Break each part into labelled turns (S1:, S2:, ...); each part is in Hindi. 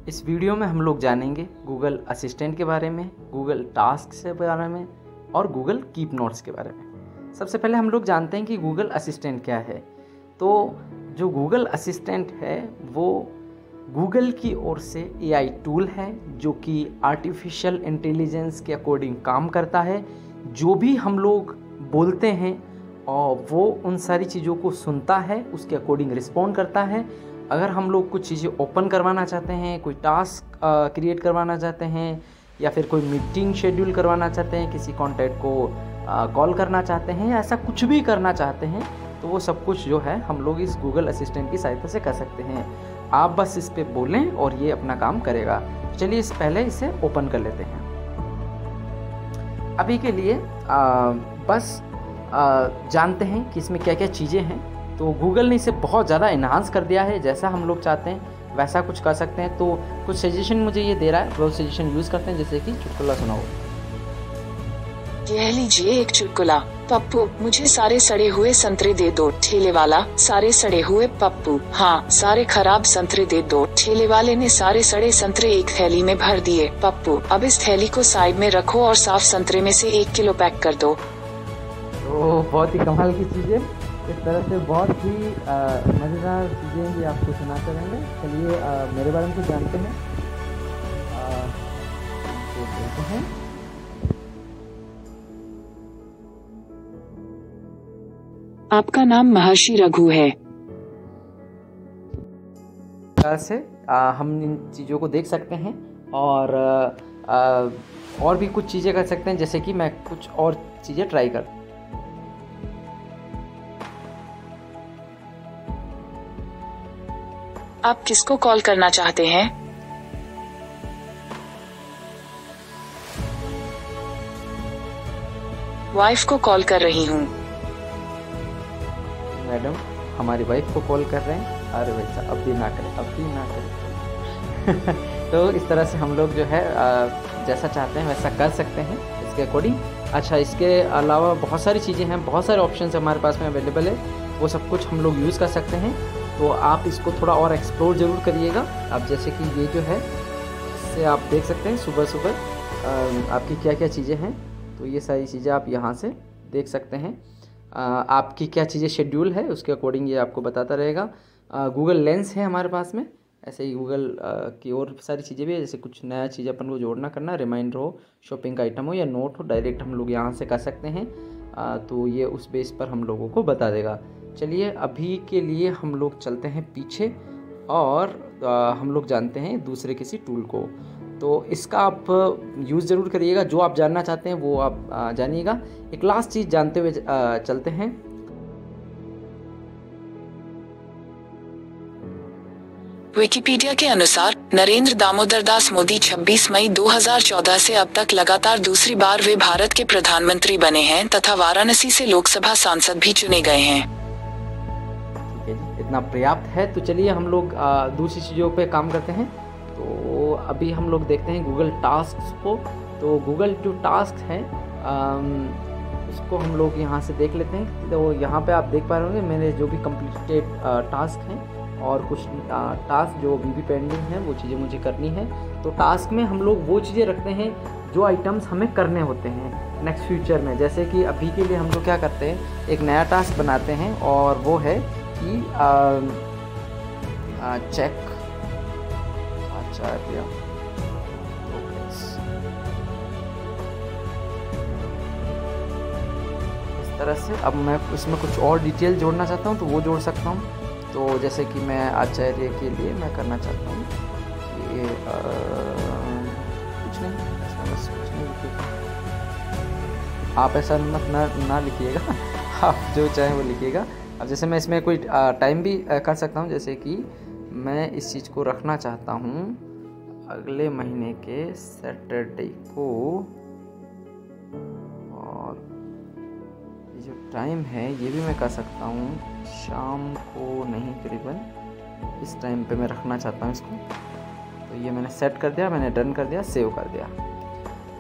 S1: इस वीडियो में हम लोग जानेंगे गूगल असिस्टेंट के बारे में, गूगल टास्क के बारे में और गूगल कीप नोट्स के बारे में। सबसे पहले हम लोग जानते हैं कि गूगल असिस्टेंट क्या है। तो जो गूगल असिस्टेंट है वो गूगल की ओर से एआई टूल है जो कि आर्टिफिशियल इंटेलिजेंस के अकॉर्डिंग काम करता है। जो भी हम लोग बोलते हैं और वो उन सारी चीज़ों को सुनता है, उसके अकॉर्डिंग रिस्पॉन्ड करता है। अगर हम लोग कुछ चीज़ें ओपन करवाना चाहते हैं, कोई टास्क क्रिएट करवाना चाहते हैं या फिर कोई मीटिंग शेड्यूल करवाना चाहते हैं, किसी कॉन्टैक्ट को कॉल करना चाहते हैं या ऐसा कुछ भी करना चाहते हैं, तो वो सब कुछ जो है हम लोग इस गूगल असिस्टेंट की सहायता से कर सकते हैं। आप बस इस पे बोलें और ये अपना काम करेगा। चलिए पहले इसे ओपन कर लेते हैं। अभी के लिए बस जानते हैं कि इसमें क्या क्या चीज़ें हैं। तो गूगल ने इसे बहुत ज़्यादा इन्हांस कर दिया है, जैसा हम लोग चाहते हैं वैसा कुछ कर सकते हैं। तो कुछ सजेशन मुझे ये दे रहा है, वो सजेशन यूज़ करते हैं, जैसे कि चुटकुला सुनाओ।
S2: यह लीजिए एक चुटकुला। पप्पू, मुझे सारे सड़े हुए संतरे दे दो। ठेले वाला, सारे सड़े हुए पप्पू। हाँ, सारे खराब संतरे दे दो। ठेले वाले ने सारे सड़े संतरे एक थैली में भर दिए। पप्पू, अब इस थैली को साइड में रखो और साफ संतरे में से 1 किलो पैक कर दो।
S1: तो बहुत ही कमाल की चीज़ें, इस तरह से बहुत ही मज़ेदार चीज़ें भी आपको सुनाते रहेंगे। चलिए मेरे बारे में कुछ जानते हैं।
S2: आपका नाम महर्षि रघु है।
S1: से हम इन चीज़ों को देख सकते हैं और भी कुछ चीज़ें कर सकते हैं, जैसे कि मैं कुछ और चीज़ें ट्राई कर।
S2: आप किसको कॉल करना चाहते हैं? वाइफ को कॉल कर रही हूँ।
S1: मैडम, हमारी वाइफ को कॉल कर रहे हैं। अरे वैसा अब भी ना करें, अब भी ना करें। तो इस तरह से हम लोग जो है जैसा चाहते हैं वैसा कर सकते हैं इसके अकॉर्डिंग। अच्छा, इसके अलावा बहुत सारी चीज़ें हैं, बहुत सारे ऑप्शंस हमारे पास में अवेलेबल है, वो सब कुछ हम लोग यूज़ कर सकते हैं। तो आप इसको थोड़ा और एक्सप्लोर ज़रूर करिएगा। अब जैसे कि ये जो है इससे आप देख सकते हैं सुबह सुबह आपकी क्या क्या चीज़ें हैं। तो ये सारी चीज़ें आप यहाँ से देख सकते हैं। आपकी क्या चीज़ें शेड्यूल है उसके अकॉर्डिंग ये आपको बताता रहेगा। गूगल लेंस है हमारे पास में, ऐसे ही गूगल की और सारी चीज़ें भी है, जैसे कुछ नया चीज़ अपन को जोड़ना करना, रिमाइंडर हो, शॉपिंग का आइटम हो या नोट हो, डायरेक्ट हम लोग यहाँ से कर सकते हैं। तो ये उस बेस पर हम लोगों को बता देगा। चलिए अभी के लिए हम लोग चलते हैं पीछे और हम लोग जानते हैं दूसरे किसी टूल को। तो इसका आप यूज़ ज़रूर करिएगा, जो आप जानना चाहते हैं वो आप जानिएगा। एक लास्ट चीज़ जानते हुए चलते हैं।
S2: विकिपीडिया के अनुसार नरेंद्र दामोदर दास मोदी 26 मई 2014 से अब तक लगातार दूसरी बार वे भारत के प्रधानमंत्री बने हैं तथा वाराणसी से लोकसभा सांसद भी चुने गए हैं।
S1: ठीक है जी, इतना पर्याप्त है। तो चलिए हम लोग दूसरी चीज़ों पे काम करते हैं। तो अभी हम लोग देखते हैं गूगल टास्क को। तो गूगल जो टास्क है उसको हम लोग यहाँ से देख लेते हैं। तो यहाँ पे आप देख पा रहे होंगे मेरे जो भी कंप्लीटेड टास्क हैं और कुछ टास्क जो भी पेंडिंग हैं वो चीज़ें मुझे करनी है। तो टास्क में हम लोग वो चीज़ें रखते हैं जो आइटम्स हमें करने होते हैं नेक्स्ट फ्यूचर में। जैसे कि अभी के लिए हम लोग क्या करते हैं, एक नया टास्क बनाते हैं और वो है कि चेक आचार्य। इस तरह से अब मैं इसमें कुछ और डिटेल जोड़ना चाहता हूँ तो वो जोड़ सकता हूँ। तो जैसे कि मैं आचार्य के लिए मैं करना चाहता हूँ कि कुछ नहीं, बस कुछ नहीं लिखिएगा। आप ऐसा ना लिखिएगा, आप जो चाहें वो लिखिएगा। अब जैसे मैं इसमें कोई टाइम भी कर सकता हूँ, जैसे कि मैं इस चीज़ को रखना चाहता हूँ अगले महीने के सैटरडे को, और ये जो टाइम है ये भी मैं कर सकता हूँ शाम को, नहीं करीबन इस टाइम पे मैं रखना चाहता हूँ इसको। तो ये मैंने सेट कर दिया, मैंने डन कर दिया, सेव कर दिया।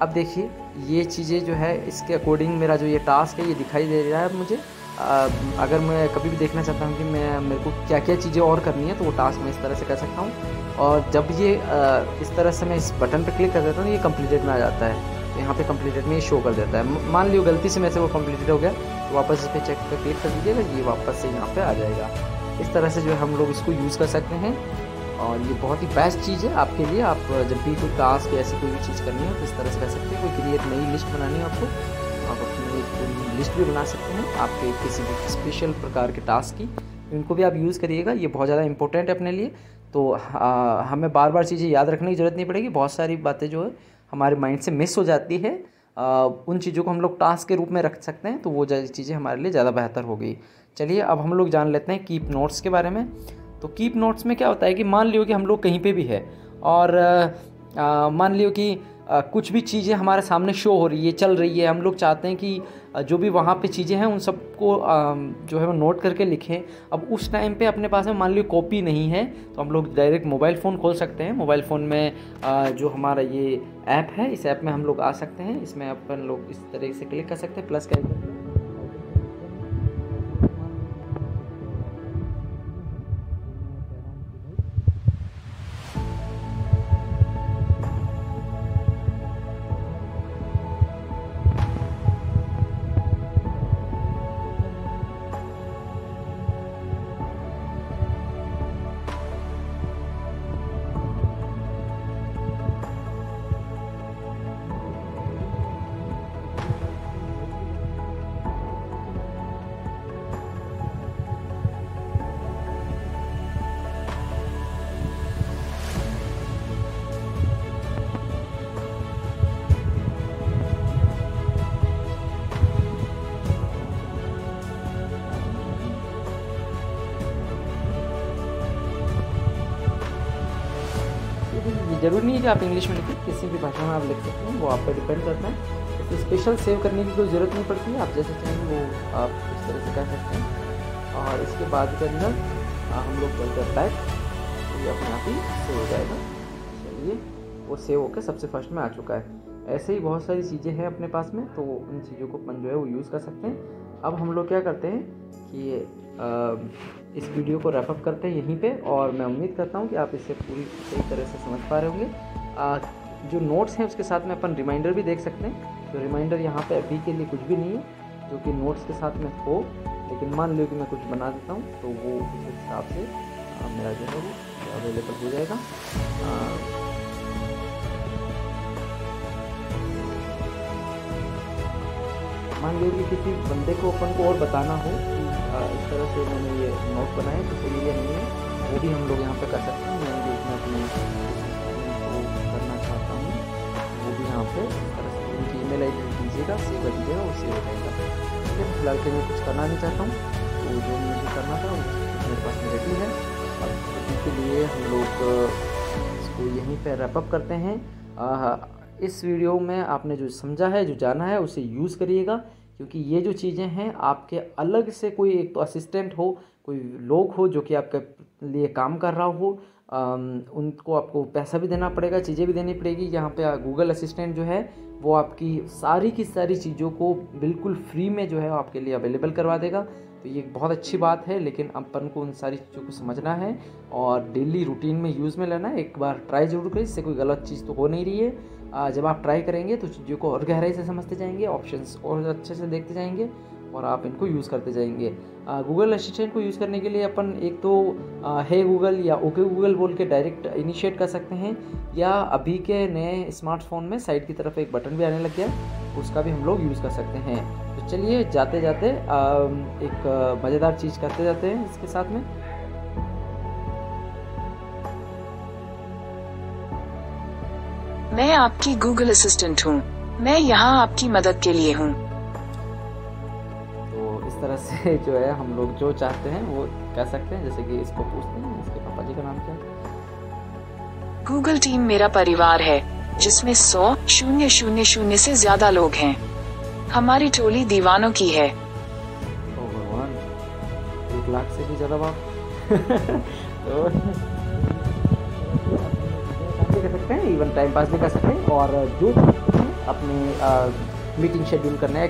S1: अब देखिए ये चीज़ें जो है इसके अकॉर्डिंग मेरा जो ये टास्क है ये दिखाई दे रहा है मुझे। अगर मैं कभी भी देखना चाहता हूँ कि मेरे को क्या क्या चीज़ें और करनी है तो वो टास्क मैं इस तरह से कर सकता हूँ। और जब ये इस तरह से मैं इस बटन पर क्लिक कर देता हूँ, ये कम्प्लीटेड में आ जाता है। तो यहाँ पे कम्प्लीटेड में ये शो कर देता है। मान लियो गलती से मेरे से वो कम्प्लीटेड हो गया तो वापस इस पर चेक पर क्लिक कर दीजिएगा, ये वापस से यहाँ पे आ जाएगा। इस तरह से जो है हम लोग इसको यूज़ कर सकते हैं और ये बहुत ही बेस्ट चीज़ है आपके लिए। आप जब भी कोई टास्क या ऐसी कोई भी चीज़ करनी हो तो इस तरह से कर सकते हैं। कोई क्रिएट नई लिस्ट बनानी हो आपको, आप अपनी एक लिस्ट भी बना सकते हैं आपके किसी भी स्पेशल प्रकार के टास्क की, इनको भी आप यूज़ करिएगा। ये बहुत ज़्यादा इंपॉर्टेंट है अपने लिए। तो हमें बार बार चीज़ें याद रखने की ज़रूरत नहीं पड़ेगी। बहुत सारी बातें जो है हमारे माइंड से मिस हो जाती है, उन चीज़ों को हम लोग टास्क के रूप में रख सकते हैं, तो वो चीज़ें हमारे लिए ज़्यादा बेहतर हो गई। चलिए अब हम लोग जान लेते हैं कीप नोट्स के बारे में। तो कीप नोट्स में क्या होता है कि मान लियो कि हम लोग कहीं पे भी है और मान लियो कि कुछ भी चीज़ें हमारे सामने शो हो रही है, चल रही है, हम लोग चाहते हैं कि जो भी वहाँ पे चीज़ें हैं उन सबको जो है वो नोट करके लिखें। अब उस टाइम पे अपने पास में मान लियो कॉपी नहीं है तो हम लोग डायरेक्ट मोबाइल फ़ोन खोल सकते हैं। मोबाइल फ़ोन में जो हमारा ये ऐप है, इस ऐप में हम लोग आ सकते हैं। इसमें अपन लोग इस तरह से क्लिक कर सकते हैं, प्लस का ज़रूरी नहीं है कि आप इंग्लिश में लिखें, किसी भी भाषा में आप लिख सकते हैं, वो आप पर डिपेंड करता है। इसको स्पेशल सेव करने की कोई ज़रूरत नहीं पड़ती है, आप जैसे चाहेंगे वो आप इस तरह से कर सकते हैं। और इसके बाद के अंदर हम लोग चलते हैं बैक, तो ये अपने आप ही सेव हो जाएगा। चलिए वो सेव होकर सबसे फर्स्ट में आ चुका है। ऐसे ही बहुत सारी चीज़ें हैं अपने पास में, तो उन चीज़ों को अपन जो है वो यूज़ कर सकते हैं। अब हम लोग क्या करते हैं कि इस वीडियो को रैप अप करते हैं यहीं पे, और मैं उम्मीद करता हूँ कि आप इसे पूरी सही तरह से समझ पा रहे होंगे। जो नोट्स हैं उसके साथ में अपन रिमाइंडर भी देख सकते हैं। तो रिमाइंडर यहाँ पे अभी के लिए कुछ भी नहीं है जो कि नोट्स के साथ में हो, लेकिन मान लो कि मैं कुछ बना देता हूँ तो वो उस हिसाब से मेरा जो है वो अवेलेबल हो जाएगा। मान लीजिए किसी बंदे को अपन को और बताना हो कि इस तरह से मैंने ये नोट बनाए तो सही है नहीं है, वो भी हम लोग यहाँ पे कर सकते हैं। मैं जो इसमें अपने को करना चाहता हूँ वो भी यहाँ पे इस तरह से उनकी ईमेल आई डी दीजिएगा, सेव कर दीजिएगा, वो सेव हो जाएगा। ठीक है, फिलहाल के मैं कुछ करना नहीं चाहता हूँ, तो जो मुझे करना था मेरे पास में रेडी है। अब इसके लिए हम लोग इसको यहीं पर रैप अप करते हैं। इस वीडियो में आपने जो समझा है, जो जाना है, उसे यूज़ करिएगा, क्योंकि ये जो चीज़ें हैं आपके अलग से कोई एक तो असिस्टेंट हो, कोई लोग हो जो कि आपके लिए काम कर रहा हो, उनको आपको पैसा भी देना पड़ेगा, चीज़ें भी देनी पड़ेगी। यहाँ पे गूगल असिस्टेंट जो है वो आपकी सारी की सारी चीज़ों को बिल्कुल फ्री में जो है आपके लिए अवेलेबल करवा देगा। तो ये बहुत अच्छी बात है, लेकिन अपन को उन सारी चीज़ों को समझना है और डेली रूटीन में यूज़ में लेना है। एक बार ट्राई जरूर करें, इससे कोई गलत चीज़ तो हो नहीं रही है। जब आप ट्राई करेंगे तो चीज़ों को और गहराई से समझते जाएंगे, ऑप्शंस और अच्छे से देखते जाएंगे और आप इनको यूज़ करते जाएंगे। गूगल असिस्टेंट को यूज़ करने के लिए अपन एक तो हे गूगल या ओके गूगल बोल के डायरेक्ट इनिशिएट कर सकते हैं, या अभी के नए स्मार्टफोन में साइड की तरफ एक बटन भी आने लग गया, उसका भी हम लोग यूज़ कर सकते हैं। तो चलिए जाते जाते एक मज़ेदार चीज़ करते जाते हैं इसके साथ में।
S2: मैं आपकी गूगल असिस्टेंट हूँ, मैं यहाँ आपकी मदद के लिए हूँ।
S1: तो इस तरह से जो है हम लोग जो चाहते हैं वो कर सकते हैं। जैसे कि इसको पूछते हैं इसके पापा जी का नाम क्या है।
S2: गूगल टीम मेरा परिवार है जिसमें 100,000 से ज्यादा लोग हैं। हमारी टोली दीवानों की है।
S1: ओ भगवान, 1 लाख से भी ज्यादा बाप। तो कर सकते हैं, इवन टाइम पास भी कर सकते हैं, और जो अपने मीटिंग शेड्यूल करना है,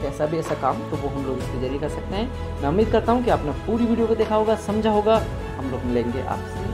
S1: कैसा भी ऐसा काम, तो वो हम लोग इसके जरिए कर सकते हैं। मैं उम्मीद करता हूँ कि आपने पूरी वीडियो को देखा होगा, समझा होगा। हम लोग मिलेंगे आपसे।